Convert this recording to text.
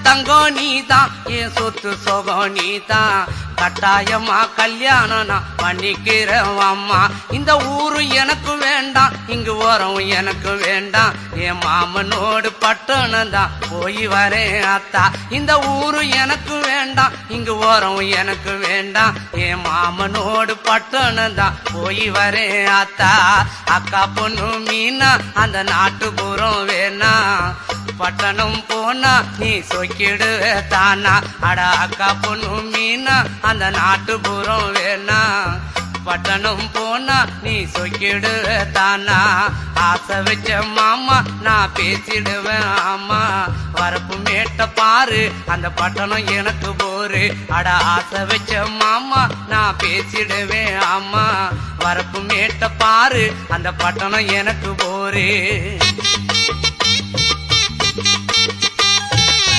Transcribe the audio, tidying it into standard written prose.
தங்கம் நீதான், என் சொத்து சொகம் நீதான். கட்டாயமா கல்யாணம் நான் பண்ணிக்கிறேன் அம்மா. இந்த ஊரு எனக்கு வேண்டாம், இங்கு ஓரம் எனக்கு வேண்டாம். என் மாமனோடு பட்டணம் தான் போய் வரேன் அத்தா. இந்த ஊரு எனக்கு வேண்டாம், இங்கு ஓரம் எனக்கு வேண்டாம். என் மாமனோடு பட்டணம் தான் போய் வரேன் அத்தா. அக்கா பொண்ணு மீனா அந்த நாட்டுப்புறம் வேணா, பட்டணம் போனா நீ சொக்கிடுவ தானா. அட அக்கா பொண்ணு மீனா அந்த நாட்டுப்புறம் வேணா, பட்டணம் போனா நீ சொக்கிடுவ தானா. ஆசை வச்ச மாமா நான் பேசிடுவேன் ஆமா. வரப்பு மேட்ட பாரு அந்த பட்டணம் எனக்கு போரு. அட ஆசை வச்ச மாமா நான் பேசிடுவேன் ஆமா. வரப்பு மேட்ட பாரு அந்த பட்டணம் எனக்கு போரு.